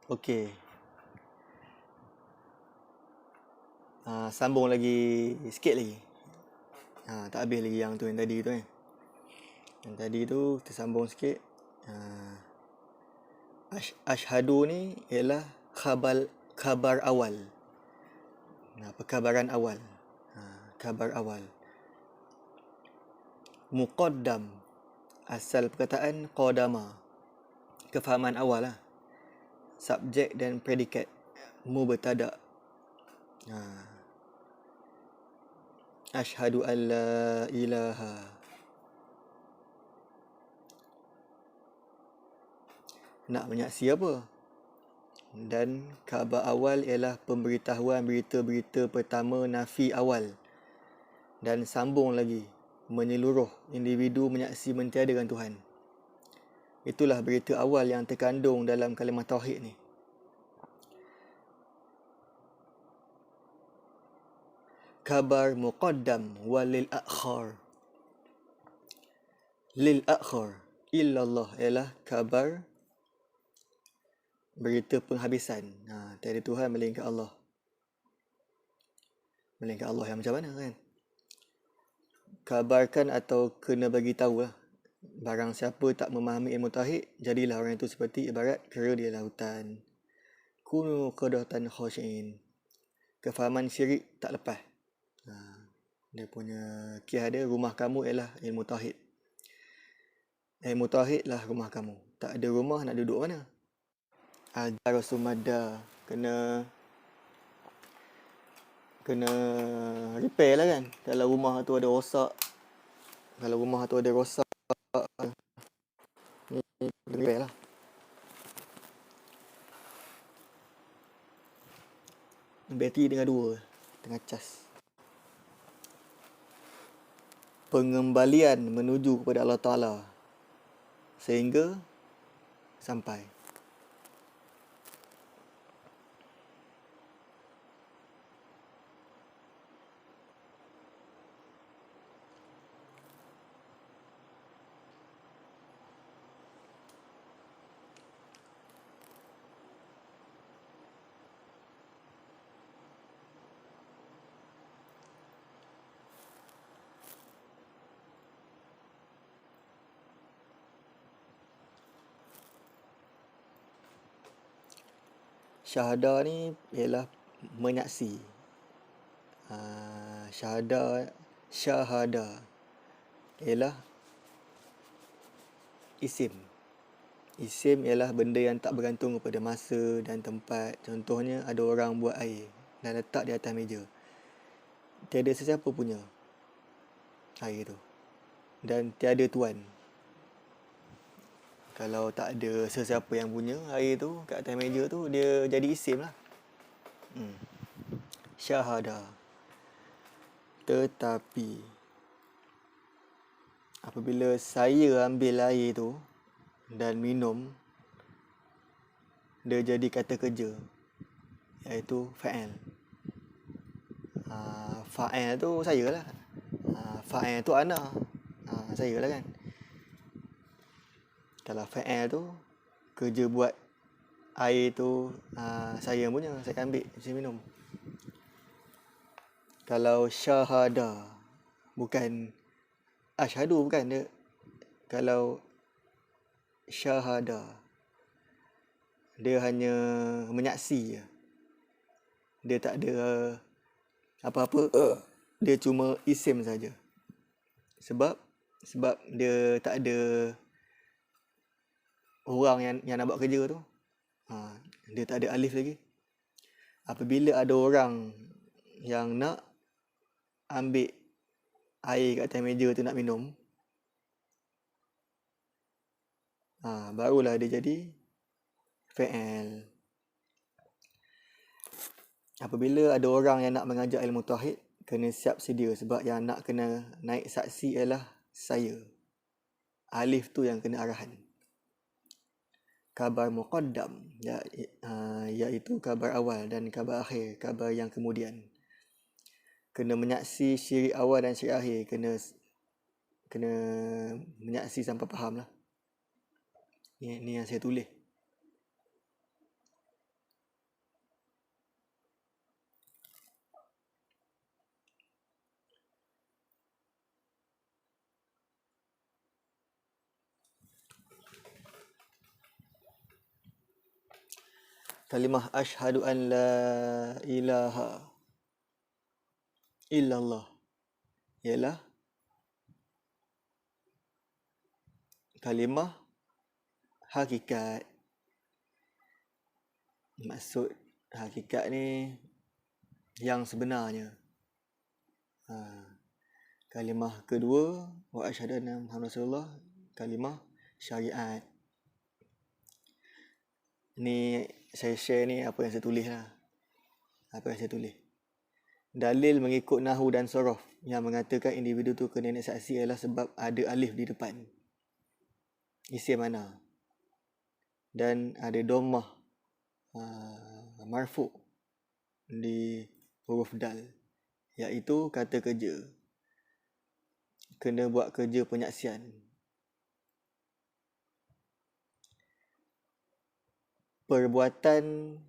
Okey. Sambung lagi sikit lagi. Tak habis lagi yang tu, yang tadi tu kan. Yang tadi tu kita sambung sikit. Ashhadu ni ialah khabar awal. Perkabaran awal. Khabar awal. Muqaddam, asal perkataan qadama, kefahaman awal lah. Subjek dan predikat, mubtada. Ashhadu an la ilaha. Nak menyaksi apa? Dan khabar awal ialah pemberitahuan berita-berita pertama nafi awal. Dan sambung lagi, menyeluruh individu menyaksi mentiadakan Tuhan. Itulah berita awal yang terkandung dalam kalimah tauhid ni. Khabar muqaddam walil akhar. Lil akhar illallah ialah khabar berita penghabisan. Tiada Tuhan melainkan Allah. Melainkan Allah yang macam mana kan? Kabarkan atau kena bagi tahu lah. Barang siapa tak memahami ilmu tauhid, jadilah orang itu seperti ibarat kera di lautan. Kunu qadatan khasyin. Kefahaman syirik tak lepas. Dia punya kisah dia, rumah kamu ialah ilmu tauhid. Ilmu tauhid lah rumah kamu. Tak ada rumah, nak duduk mana? Ajar sumada, kena repair lah kan. Kalau rumah tu ada rosak, ni repair lah. Bateri tengah cas. Pengembalian menuju kepada Allah Ta'ala sehingga sampai. Syahadah ni ialah menyaksi. Syahadah ialah isim. Isim ialah benda yang tak bergantung kepada masa dan tempat. Contohnya ada orang buat air dan letak di atas meja. Tiada sesiapa punya air tu. Dan tiada tuan. Kalau tak ada sesiapa yang punya air tu kat atas meja tu, dia jadi isim lah. Syahadah. Tetapi apabila saya ambil air tu dan minum, dia jadi kata kerja, iaitu fa'al. Fa'al tu saya lah. Fa'al tu ana. Saya lah kan. Kalau fa'al tu kerja buat air tu, saya punya, saya ambil, saya minum. Kalau syahada, bukan asyhadu, bukan dia. Kalau syahada, dia hanya menyaksi je. Dia tak ada apa-apa. Dia cuma isim saja. Sebab dia tak ada orang yang nak buat kerja tu. Dia tak ada alif lagi. Apabila ada orang yang nak ambil air kat atas meja tu nak minum, barulah dia jadi fa'al. Apabila ada orang yang nak mengajar ilmu tauhid, kena siap sedia, sebab yang nak kena naik saksi ialah saya. Alif tu yang kena arahan. Khabar muqaddam, iaitu khabar awal, dan khabar akhir, khabar yang kemudian. Kena menyaksi syirik awal dan syirik akhir. Kena menyaksi sampai faham lah. Ni yang saya tulis. Kalimah asyhadu an la ilaha illallah ialah kalimah hakikat. Maksud hakikat ni yang sebenarnya. Kalimah kedua, wa asyhadu anna Muhammad Rasulullah, kalimah syariat. Ni saya share ni apa yang saya tulis lah. Apa yang saya tulis. Dalil mengikut Nahwu dan Sorof yang mengatakan individu tu kena naik saksi adalah sebab ada alif di depan. Isim mana. Dan ada dhammah marfu' di huruf dal. Iaitu kata kerja. Kena buat kerja penyaksian. Perbuatan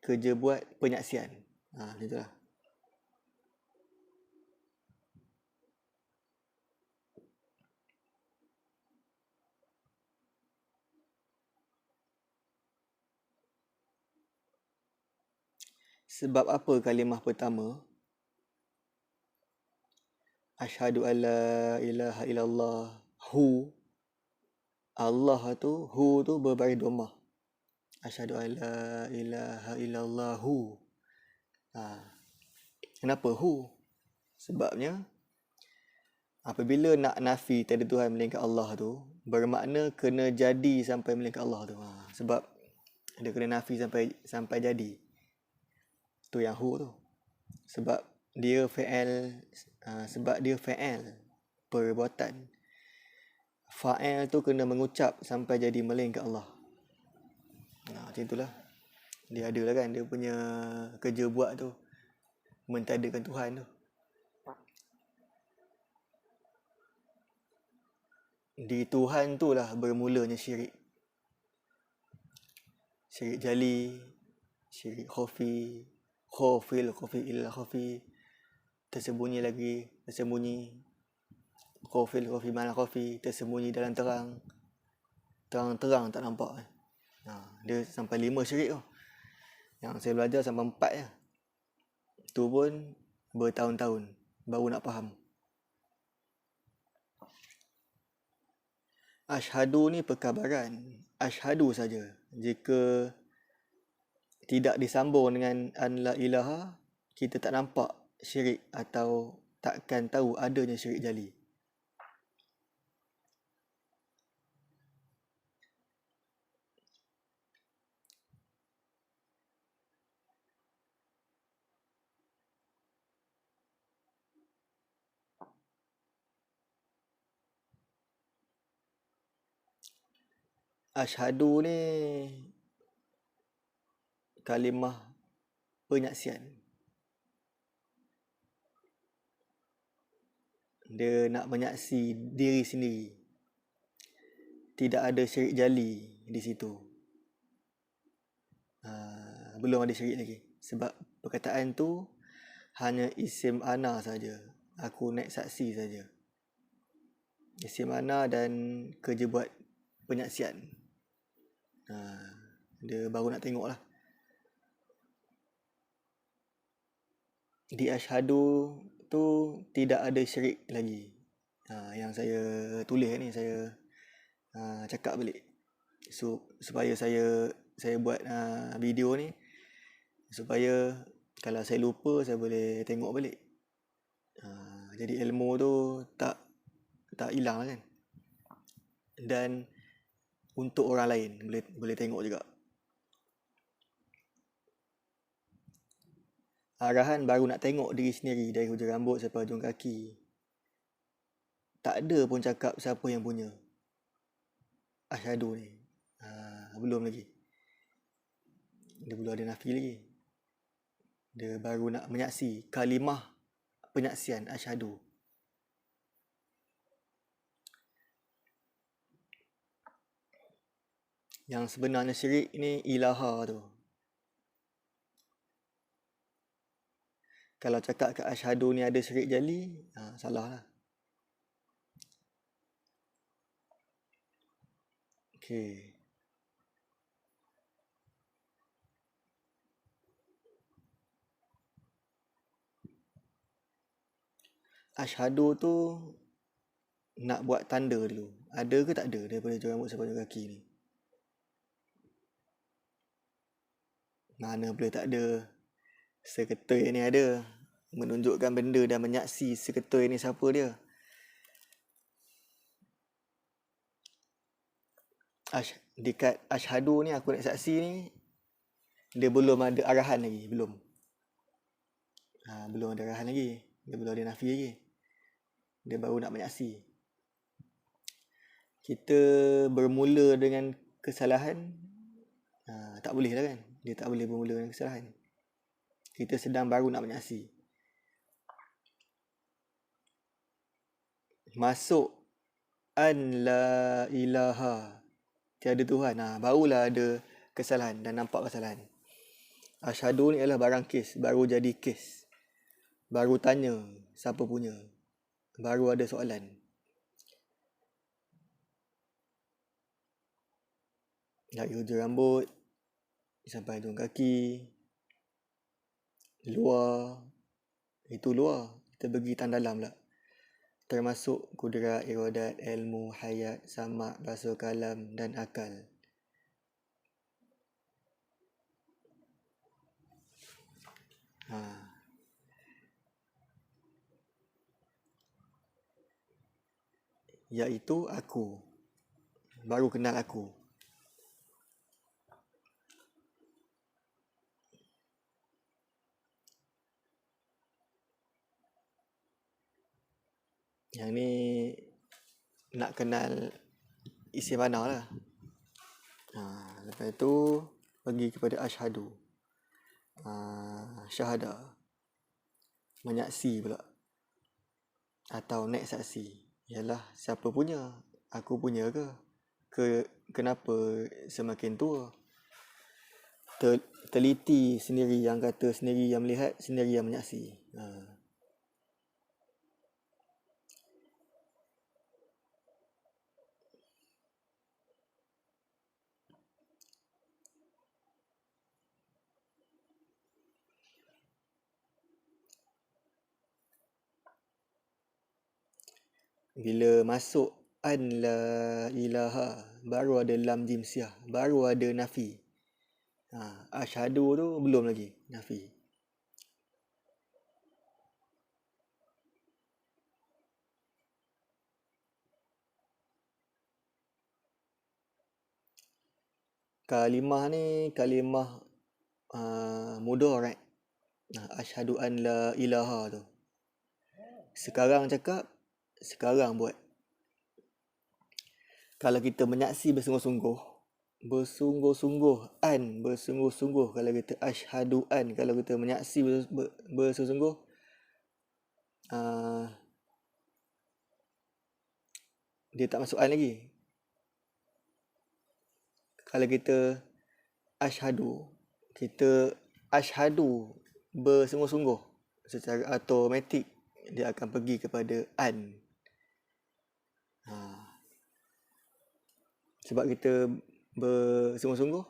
kerja buat penyaksian. Itulah. Sebab apa kalimah pertama? Asyhadu an la ilaha illallah. Hu. Allah tu, hu tu berbaris dhammah. Asyhadu an la ilaha illallah hu. Kenapa hu? Sebabnya apabila nak nafi tiada Tuhan melainkan Allah tu, bermakna kena jadi sampai melainkan Allah tu. Sebab dia kena nafi sampai jadi. Tu yang hu tu. Sebab dia fa'al perbuatan. Fa'al tu kena mengucap sampai jadi melainkan Allah. Macam itulah. Dia ada lah kan, dia punya kerja buat tu mentadakan Tuhan tu. Di Tuhan tu lah bermulanya syirik. Syirik jali, syirik khafi, khafi illa khafi, tersembunyi lagi, tersembunyi, khafi mana khafi, tersembunyi dalam terang, terang tak nampak. Dia sampai 5 syirik tu. Yang saya belajar sampai 4 je. Tu pun bertahun-tahun baru nak faham. Asyhadu ni perkabaran. Asyhadu saja. Jika tidak disambung dengan an la ilaha, kita tak nampak syirik atau takkan tahu adanya syirik jali. Asyhadu ni kalimah penyaksian. Dia nak menyaksi diri sendiri. Tidak ada syirik jali di situ. Belum ada syirik lagi. Sebab perkataan tu hanya isim ana saja. Aku naik saksi saja. Isim ana dan kerja buat penyaksian. Dia baru nak tengok lah. Di asyhadu tu tidak ada syirik lagi. Yang saya tulis ni, saya cakap balik. Supaya saya buat video ni, supaya kalau saya lupa, saya boleh tengok balik. Jadi ilmu tu tak hilang lah kan. Dan untuk orang lain boleh tengok juga. Arahan baru nak tengok diri sendiri dari hujung rambut sampai hujung kaki. Tak ada pun cakap siapa yang punya asyhadu ni. Belum lagi. Dia belum ada nafi lagi. Dia baru nak menyaksi kalimah penyaksian asyhadu. Yang sebenarnya syirik ni ilaha tu. Kalau cakap kat asyhadu ni ada syirik jali, salah lah. Okay. Asyhadu tu nak buat tanda dulu. Ada ke tak ada daripada hujung rambut sampai hujung kaki ni? Mana boleh tak ada. Seketoi ni ada. Menunjukkan benda dan menyaksi seketoi ni siapa dia. Dekat asyhadu ni, aku nak saksi ni, dia belum ada arahan lagi. Belum ada arahan lagi. Dia belum ada nafi lagi. Dia baru nak menyaksi. Kita bermula dengan kesalahan, tak boleh lah kan. Dia tak boleh bermula dengan kesalahan. Kita sedang baru nak menyaksi. Masuk an la ilaha, tiada Tuhan, barulah ada kesalahan dan nampak kesalahan. Asyhadu ni adalah barang kes, baru jadi kes. Baru tanya siapa punya. Baru ada soalan. Dari hujung rambut sampai hujung kaki. Luar. Itu luar. Kita pergi tan dalam lah. Termasuk kudrat, iradat, ilmu, hayat, sama', basuh kalam dan akal. Iaitu aku. Baru kenal aku. Yang ni nak kenal isi mana lah. Lepas tu pergi kepada asyhadu. Syahadah. Menyaksi pula. Atau naik saksi. Ialah siapa punya? Aku punya ke? Kenapa semakin tua? Teliti sendiri yang kata, sendiri yang melihat, sendiri yang menyaksi. Bila masuk an la ilaha, baru ada lam jim siah, baru ada nafi. Asyhadu tu belum lagi nafi. Kalimah ni kalimah mudhari'. Asyhadu an la ilaha tu. Sekarang cakap, sekarang buat. Kalau kita menyaksi bersungguh-sungguh, bersungguh-sungguh, kalau kita asyhadu an, kalau kita menyaksi bersungguh-sungguh, dia tak masuk an lagi. Kalau kita asyhadu bersungguh-sungguh, secara automatik dia akan pergi kepada an. Sebab kita bersungguh-sungguh,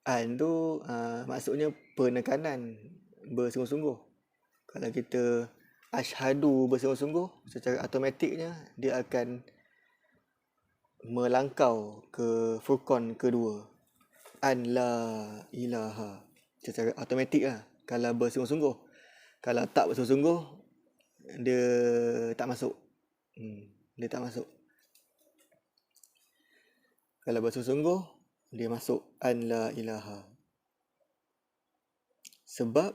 an tu maksudnya penekanan bersungguh-sungguh. Kalau kita asyhadu bersungguh-sungguh, secara automatiknya dia akan melangkau ke furqan kedua, an la ilaha, secara automatik lah. Kalau bersungguh-sungguh. Kalau tak bersungguh-sungguh, dia tak masuk. Dia tak masuk. Kalau bersungguh-sungguh, dia masuk an la ilaha. Sebab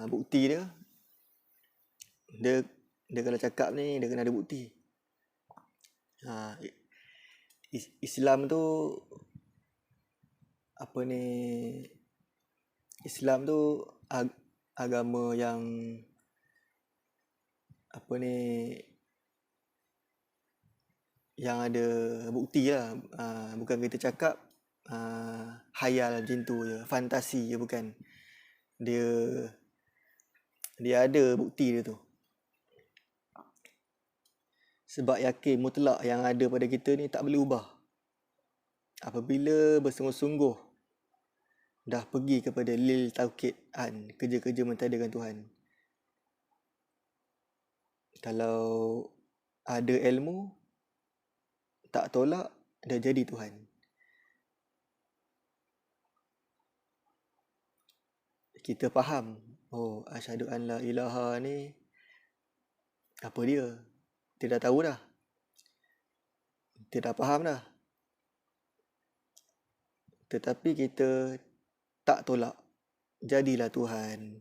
bukti dia kalau cakap ni, dia kena ada bukti. Islam tu Islam tu agama yang yang ada bukti lah. Bukan kita cakap hayal macam tu je, fantasi je, bukan. Dia ada bukti dia tu. Sebab yakin mutlak yang ada pada kita ni tak boleh ubah. Apabila bersungguh-sungguh dah pergi kepada lil taukid an, kerja-kerja mentadakan Tuhan. Kalau ada ilmu, tak tolak, dah jadi Tuhan. Kita faham, oh asyhadu an la ilaha ni apa dia? Kita dah tahu dah. Kita dah faham dah. Tetapi kita tak tolak, jadilah Tuhan.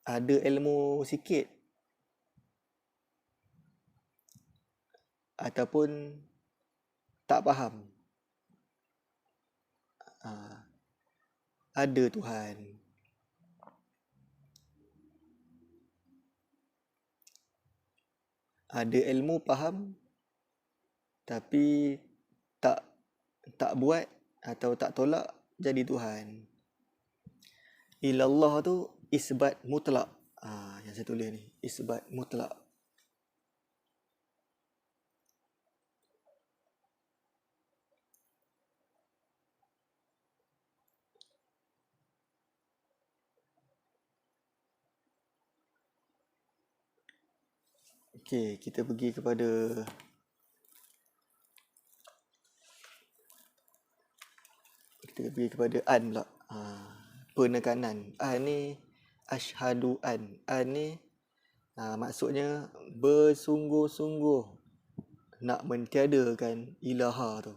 Ada ilmu sikit ataupun tak faham, ada Tuhan. Ada ilmu faham tapi tak buat atau tak tolak, jadi Tuhan. Ilallah tu isbat mutlak. Yang saya tulis ni, isbat mutlak. Okey, kita pergi kepada an pula. Penekanan. An ni asyhadu an. An ni maksudnya bersungguh-sungguh nak mentiadakan ilaha tu.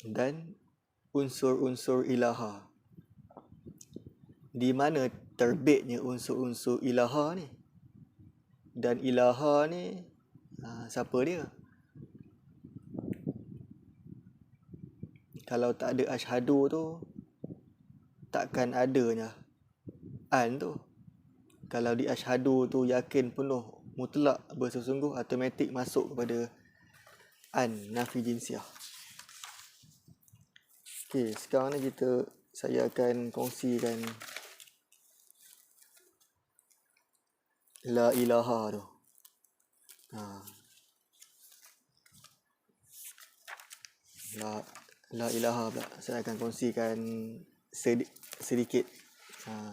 Dan unsur-unsur ilaha. Di mana terbitnya unsur-unsur ilaha ni? Dan ilaha ni siapa dia? Kalau tak ada asyhadu tu, takkan adanya an tu. Kalau di asyhadu tu yakin penuh, mutlak, bersungguh, automatik masuk kepada an, nafi jinsiah. Okey, sekarang ni saya akan kongsikan la ilaha tu. La ilaha pula. Saya akan kongsikan sedikit.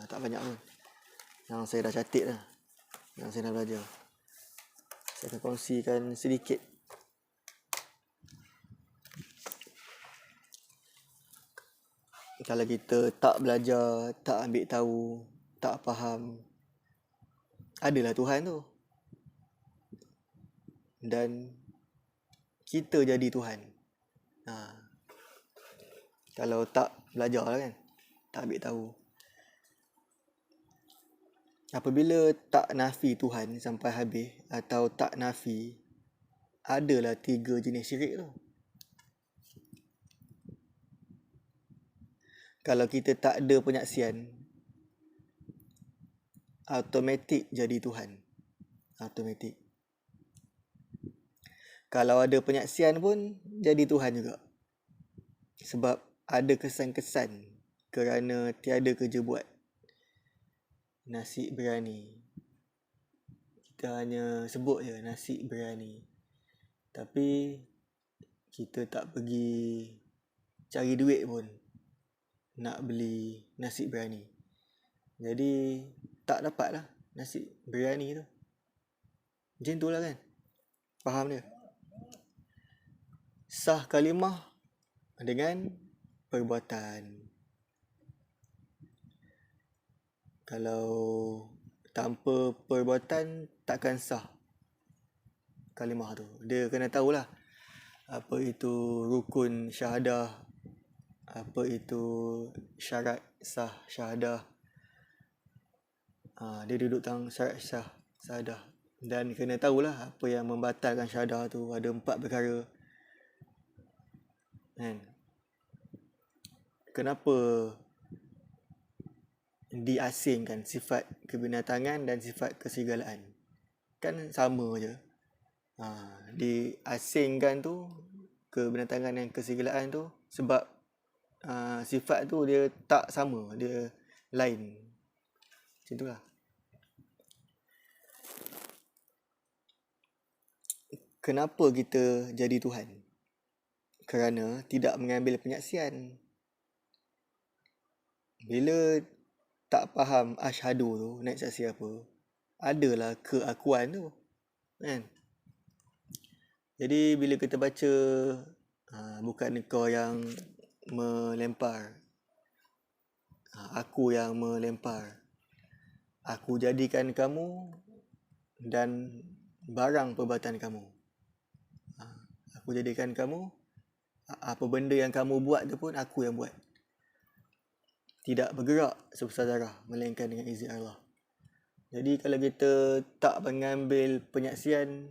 Tak banyak pun. Yang saya dah catat dah. Yang saya dah belajar. Saya akan kongsikan sedikit. Kalau kita tak belajar, tak ambil tahu, tak faham, adalah Tuhan tu. Dan kita jadi Tuhan. Kalau tak belajar lah kan, tak ambil tahu. Apabila tak nafi Tuhan sampai habis atau tak nafi, adalah 3 jenis syirik tu. Kalau kita tak ada penyaksian, automatik jadi Tuhan. Automatik. Kalau ada penyaksian pun, jadi Tuhan juga. Sebab ada kesan-kesan kerana tiada kerja buat. Nasi berani. Kita hanya sebut je nasi berani. Tapi kita tak pergi cari duit pun nak beli nasi berani. Jadi tak dapat lah nasi berani tu. Macam tu lah kan. Faham dia? Sah kalimah dengan perbuatan. Kalau tanpa perbuatan takkan sah kalimah tu. Dia kena tahulah apa itu rukun syahadah, apa itu syarat sah syahadah. Dia duduk tang syarat sah syahadah. Dan kena tahulah apa yang membatalkan syahadah tu. Ada 4 perkara. Kan? Kenapa diasingkan sifat kebinatangan dan sifat keserigalahan? Kan sama je. Diasingkan tu kebinatangan dan keserigalahan tu sebab sifat tu dia tak sama, dia lain. Macam itulah. kenapa kita jadi Tuhan? Kerana tidak mengambil penyaksian. Bila tak faham asyhadu tu, nak saksi apa, adalah keakuan tu, kan? Jadi bila kita baca bukan engkau yang melempar, aku yang melempar, aku jadikan kamu dan barang perbuatan kamu. Aku jadikan kamu, apa benda yang kamu buat tu pun aku yang buat. Tidak bergerak sebesar darah, melainkan dengan izin Allah. Jadi kalau kita tak mengambil penyaksian,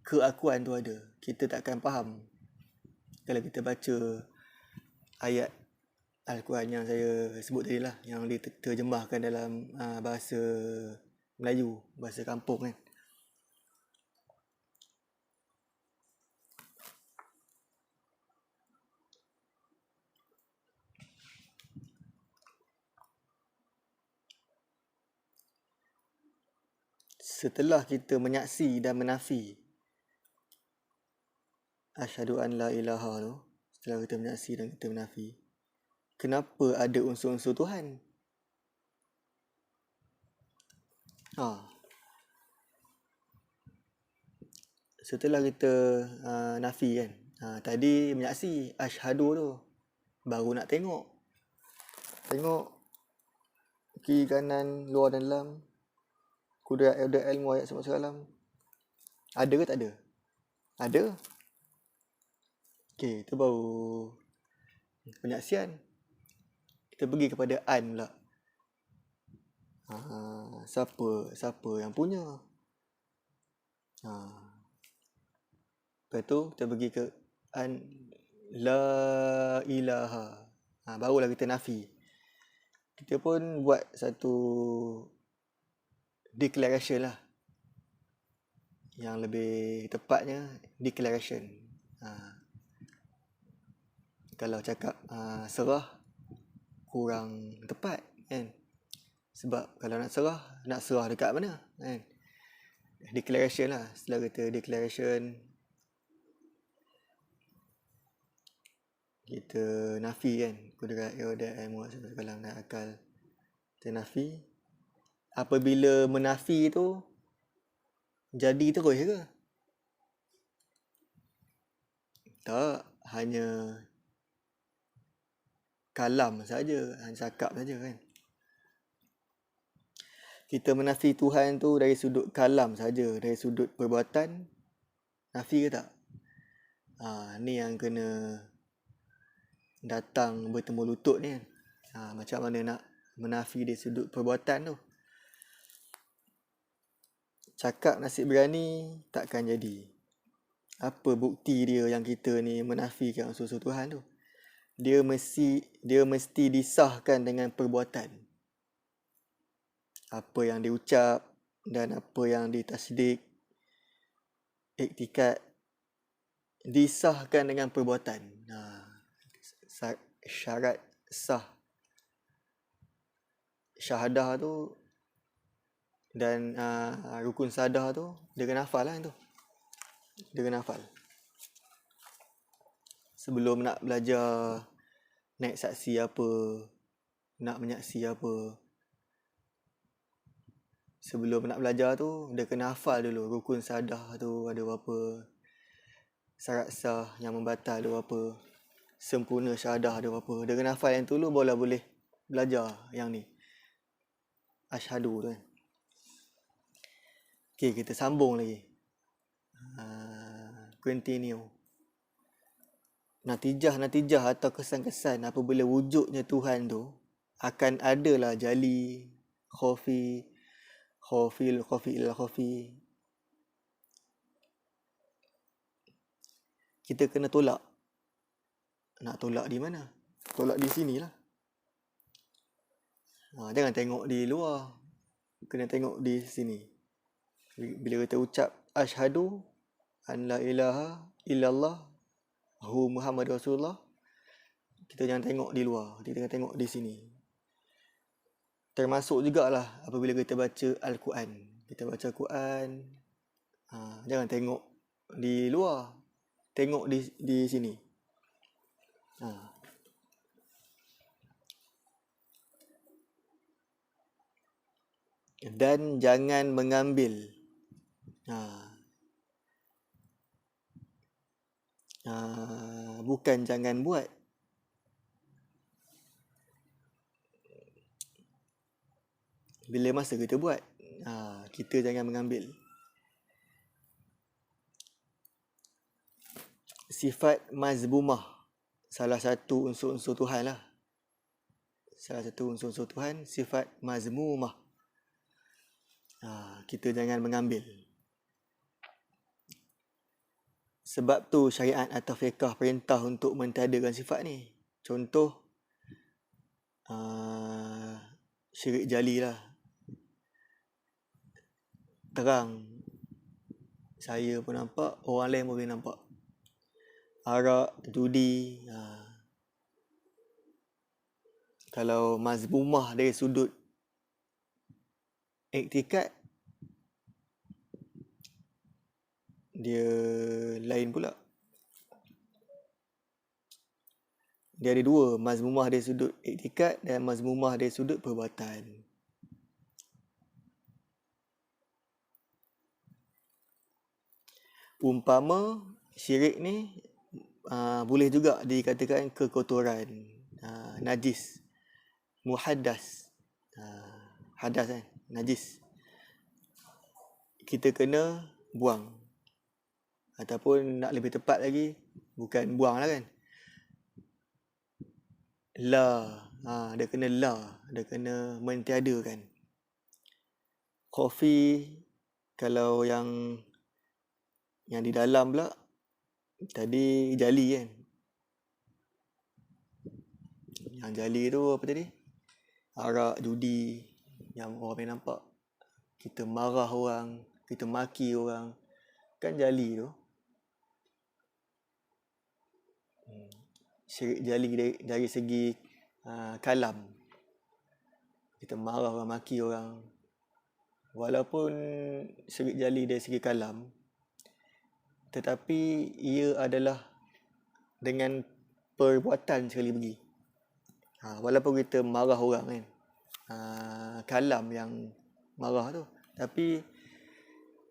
keakuan tu ada. Kita takkan faham. Kalau kita baca ayat Al-Quran yang saya sebut tadi lah, yang diterjemahkan dalam bahasa Melayu, bahasa kampung kan. Setelah kita menyaksi dan menafi asyhadu an la ilaha tu, setelah kita menyaksi dan kita menafi, kenapa ada unsur-unsur Tuhan? Setelah kita nafi kan, tadi menyaksi asyhadu tu, baru nak tengok kiri kanan, luar dan dalam, kudrat ilmu ayat semua salam. Ada ke tak ada? Ada. Okey, itu baru penyaksian. Kita pergi kepada an pula. Siapa yang punya? Lepas tu kita pergi ke an la ilaha. Barulah kita nafi. Kita pun buat satu declaration lah. Yang lebih tepatnya declaration. Kalau cakap serah kurang tepat kan. Sebab kalau nak serah dekat mana kan. Declaration lah. Setelah kita declaration, kita nafi kan, kudrat iradat ilmu kalam dan akal. Kita nafi. Apabila menafi tu jadi terus ke? Tak, hanya kalam saja, hanya cakap saja kan. Kita menafi Tuhan tu dari sudut kalam saja, dari sudut perbuatan, nafi ke tak? Ni yang kena datang bertemu lutut ni kan. Macam mana nak menafi dari sudut perbuatan tu. Cakap nasib berani takkan jadi. Apa bukti dia yang kita ni menafikan unsur-unsur Tuhan tu? Dia mesti disahkan dengan perbuatan. Apa yang diucap dan apa yang ditasdik, iktikad, disahkan dengan perbuatan. Syarat sah syahadah tu dan rukun sadah tu, dia kena hafal lah tu. Dia kena hafal. Sebelum nak belajar naik saksi apa, nak menyaksi apa, sebelum nak belajar tu, dia kena hafal dulu rukun sadah tu ada berapa, syarat sah yang membatal ada berapa, sempurna syahadah ada berapa. Dia kena hafal yang tu dulu, barulah boleh belajar yang ni, asyhadu tu kan. Okay, kita sambung lagi. Continue. Natijah atau kesan-kesan apabila wujudnya Tuhan tu akan adalah jali, khafi, ilal khafi. Kita kena tolak. Nak tolak di mana? Tolak di sini lah. Jangan tengok di luar. Kena tengok di sini. Bila kita ucap asyhadu an la ilaha illallah hu Muhammad Rasulullah, kita jangan tengok di luar, kita tengok di sini. Termasuk jugalah apabila kita baca Al-Quran. Kita baca Quran, jangan tengok di luar. Tengok di sini. Dan jangan mengambil. Bukan jangan buat. Bila masa kita buat, kita jangan mengambil. Sifat mazmumah, salah satu unsur-unsur Tuhan lah. Salah satu unsur-unsur Tuhan, sifat mazmumah. Kita jangan mengambil. Sebab tu syariat atau fiqh perintah untuk mentiadakan sifat ni. Contoh, syirik jali lah. Terang, saya pun nampak, orang lain pun boleh nampak. Arak, judi. Kalau mazmumah dari sudut iktikad, dia lain pula. Dia ada dua, mazmumah dari sudut iktikad dan mazmumah dari sudut perbuatan. Umpama syirik ni boleh juga dikatakan kekotoran, najis, muhaddas, hadas kan, najis. Kita kena buang. Ataupun nak lebih tepat lagi, bukan buang lah kan, dia kena dia kena mentiadakan. Kopi, kalau yang di dalam pula, tadi jali kan. Yang jali tu apa tadi? Arak, judi, yang orang boleh nampak. Kita marah orang, kita maki orang, kan jali tu. Syirik jali dari segi kalam. Kita marah orang, maki orang. Walaupun syirik jali dari segi kalam, tetapi ia adalah dengan perbuatan sekali lagi. Walaupun kita marah orang kan, kalam yang marah tu, tapi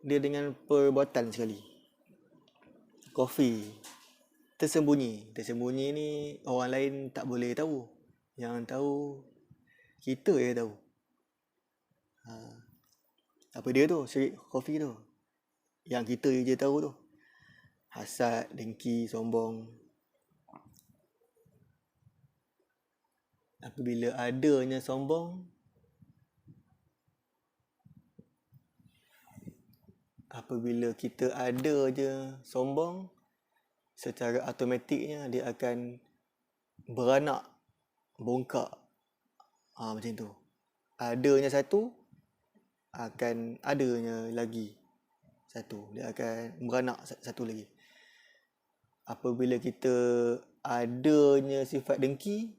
dia dengan perbuatan sekali. Kopi, tersembunyi ni orang lain tak boleh tahu. Yang tahu kita je tahu. Apa dia tu, syirik kopi tu, yang kita je tahu tu. Hasad, dengki, sombong. Apabila adanya sombong, apabila kita ada je sombong, secara automatiknya dia akan beranak, bongkak. Macam tu. Adanya satu, akan adanya lagi satu. Dia akan beranak satu lagi. Apabila kita adanya sifat dengki,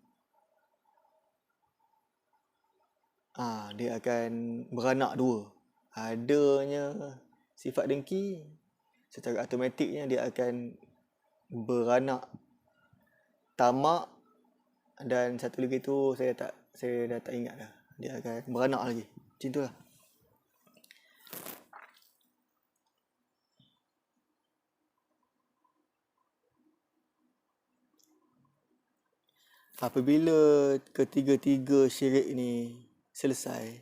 dia akan beranak dua. Adanya sifat dengki, secara automatiknya dia akan beranak tamak, dan satu lagi tu saya dah tak ingat dah. Dia akan beranak lagi. Macam tu lah. Apabila ketiga-tiga syirik ni selesai,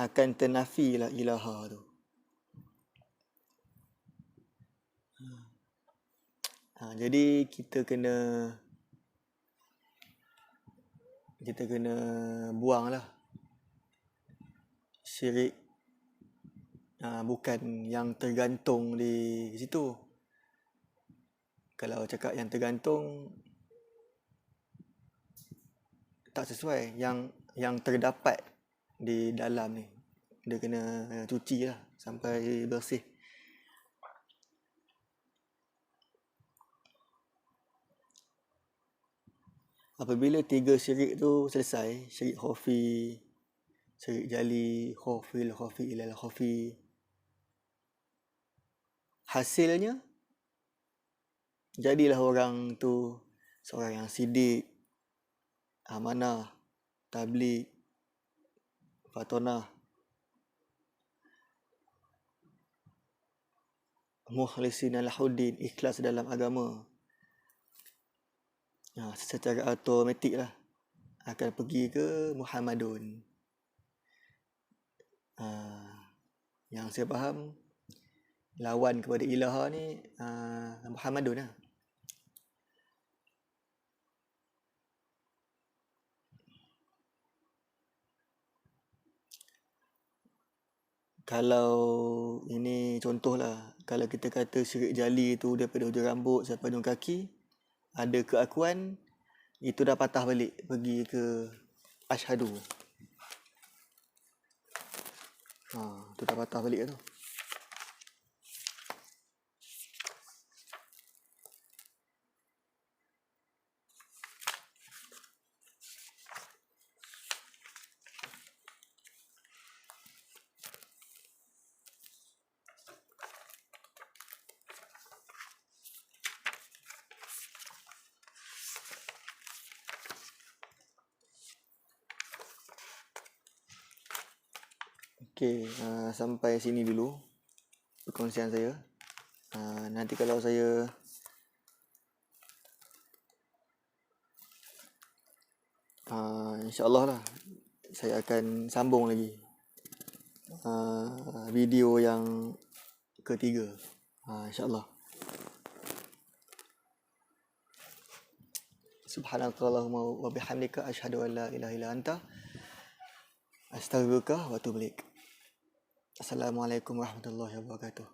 akan ternafilah ilaha tu. Jadi kita kena buang lah syirik bukan yang tergantung di situ. Kalau cakap yang tergantung, tak sesuai. Yang terdapat di dalam ni, dia kena cuci lah sampai bersih. Apabila tiga syirik tu selesai, syirik khafi, syirik jali, khafi ilal khafi, hasilnya Jadilah orang tu seorang yang sidik, amanah, tabligh, fatonah, mukhlisin lahuddin, ikhlas dalam agama. Secara automatik lah akan pergi ke Muhammadun. Yang saya faham, lawan kepada ilaha ni Muhammadun lah. Kalau ini contohlah, kalau kita kata syirik jali tu daripada hujung rambut sampai hujung kaki, ada keakuan, itu dah patah balik pergi ke asyhadu. Tu dah patah balik tu. Okey, sampai sini dulu perkongsian saya. Nanti kalau saya insyaAllah lah saya akan sambung lagi video yang ketiga, insyaAllah. Subhanakallahumma wa bihamdika asyhadu an la ilaha illa anta astaghfiruka wa atubu ilaik. Assalamualaikum warahmatullahi wabarakatuh.